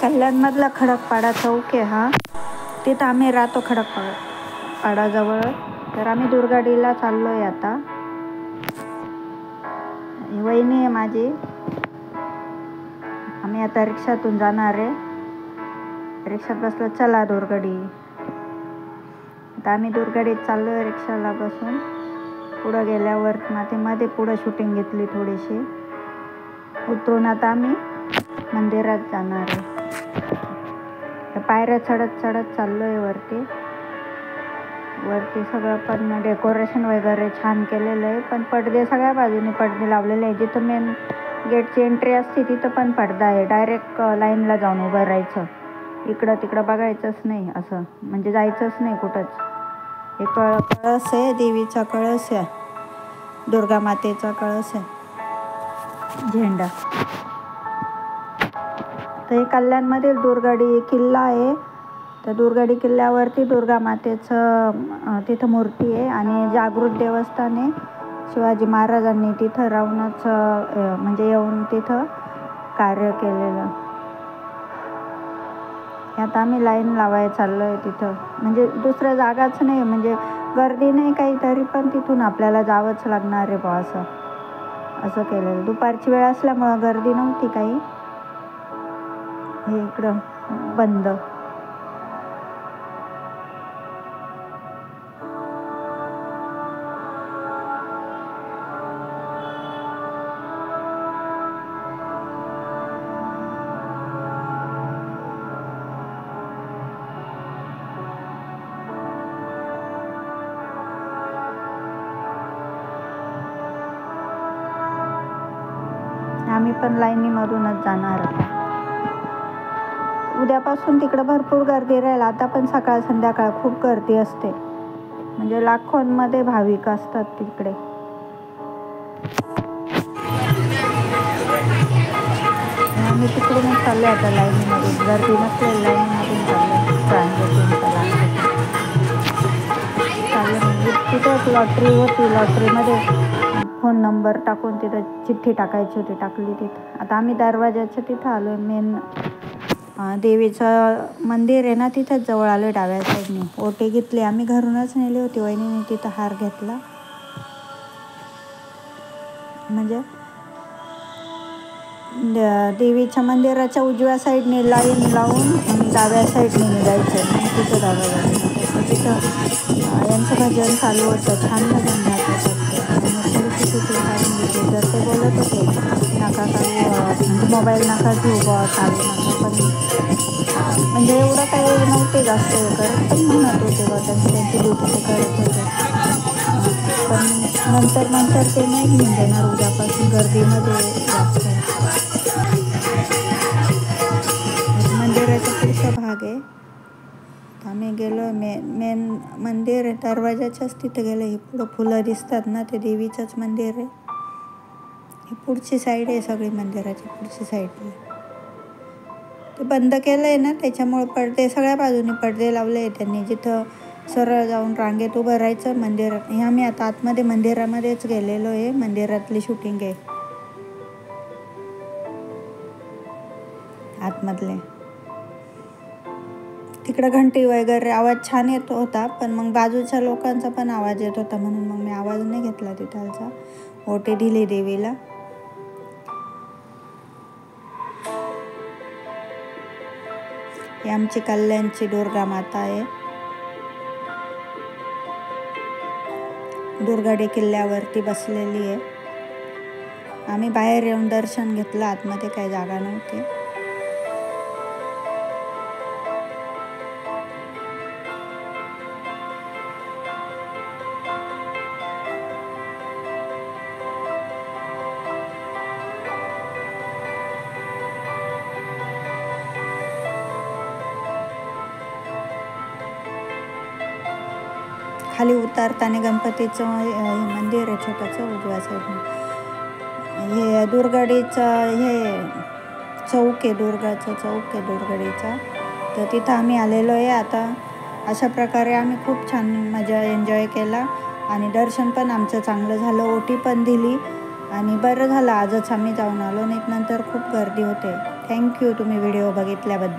कल्याणमधला खडकपाडा चौक आहे हा. तिथं आम्ही राहतो खडकपाडाजवळ. तर आम्ही दुर्गाडीला चाललो आहे आता. वहिनी आहे माझी. आम्ही आता रिक्षातून जाणार आहे. रिक्षात बसलो, चला दुर्गाडी. आता आम्ही दुर्गाडीत चाललो आहे रिक्षाला बसून. पुढं गेल्यावर मध्ये पुढं शूटिंग घेतली थोडीशी. उतरून आता आम्ही मंदिरात जाणार आहे. पायऱ्या चढत चाललो आहे वरती सगळं पण डेकोरेशन वगैरे छान केलेलं आहे. पण पडदे सगळ्या बाजूनी पडदे लावलेले आहे. जिथं मेन गेटची एंट्री असते तिथं पण पडदा आहे. डायरेक्ट लाईनला जाऊन उभं राहायचं. इकडं तिकडं बघायचंच नाही, असं म्हणजे जायचंच नाही कुठंच. एक कळस आहे, देवीचा कळस आहे, दुर्गा मातेचा कळस आहे, झेंडा. तर हे कल्याणमधील दुर्गाडी किल्ला आहे. त्या दुर्गाडी किल्ल्यावरती दुर्गा मातेचं तिथं मूर्ती आहे. आणि जागृत देवस्थान आहे. शिवाजी महाराजांनी तिथं राहूनच म्हणजे येऊन तिथं कार्य केलेलं. आता आम्ही लाईन लावायला चाललो आहे तिथं. म्हणजे दुसऱ्या जागाच नाही, म्हणजे गर्दी नाही काही, तरी पण तिथून आपल्याला जावंच लागणार आहे बा, असं केलेलं. दुपारची वेळ असल्यामुळं गर्दी नव्हती काही. हे इकडं बंद. आम्ही पण लाईनीमधूनच जाणार आता. उद्यापासून तिकडं भरपूर गर्दी राहील. आता पण सकाळ संध्याकाळ खूप गर्दी असते. म्हणजे लाखोंमध्ये भाविक असतात तिकडे. आम्ही तिकडूनच चाललो आता लाईनीमधून. गर्दी नसलेल्या लाईनीमधून चाललं. म्हणजे तिथंच लॉटरी होती. लॉटरीमध्ये फोन नंबर टाकून तिथं चिठ्ठी टाकायची होती, टाकली तिथं. आता आम्ही दरवाजाच्या तिथं आलो. मेन देवीचं मंदिर आहे ना, तिथंच जवळ आलो. डाव्या साईडने ओटी घेतली. आम्ही घरूनच नेली होती. वहिनीने तिथं हार घेतला. म्हणजे देवीच्या मंदिराच्या उजव्या साईडने लाईन लावून आणि डाव्या साईडने निघायचं. तिथं दरवाजा तिथं यांचं भजन चालू होतं. छान भजन गात होतं. थोडीशी तिथे काढून घेतली. तर ते बोलत होते, नका काढू, म्हणजे मोबाईल नका घेऊ बा, चालू नका. पण म्हणजे एवढं काही नव्हते जास्त हे करत, पण म्हणत होते बा, त्यांची ड्युटी ते करत होते. पण नंतर ते नाही घेऊन देणार उद्यापासून गर्दीमध्ये जास्त. मंदिराचा पुढचा भाग आहे. आम्ही गेलो. मेन मंदिर आहे, दरवाजाच्याच तिथं गेलं. हे पुढं फुलं दिसतात ना, ते देवीचंच मंदिर आहे. ही पुढची साईड आहे सगळी, मंदिराची पुढची साईड. ते बंद केलं आहे ना, त्याच्यामुळं पडदे सगळ्या बाजूनी पडदे लावले आहे त्यांनी. जिथं सरळ जाऊन रांगेत उभं राहायचं मंदिरात. हे आम्ही आता आतमध्ये मंदिरामध्येच गेलेलो आहे. मंदिरातली शूटिंग आहे आतमधले. तिकडं घंटी वगैरे आवाज छान येत होता. पण मग बाजूच्या लोकांचा पण आवाज येत होता, म्हणून मग मी आवाज नाही घेतला तिथलचा. ओटी दिली देवीला. ही आमची कल्याणची दुर्गा माता आहे. दुर्गाडी किल्ल्यावरती बसलेली आहे. आम्ही बाहेर येऊन दर्शन घेतलं. आतमध्ये काही जागा नव्हती. खाली उतारताना गणपतीचं मंदिर आहे छोटंसं उजव्या साईडने. हे दुर्गाडीचं हे चौक आहे, दुर्गाचं चौक आहे दुर्गाडीचा. तर तिथं आम्ही आलेलो आहे आता. अशा प्रकारे आम्ही खूप छान मजा एन्जॉय केला. आणि दर्शन पण आमचं चांगलं झालं. ओटी पण दिली. आणि बरं झालं आजच आम्ही जाऊन आलो, नाही नंतर खूप गर्दी होते. थँक्यू तुम्ही व्हिडिओ बघितल्याबद्दल.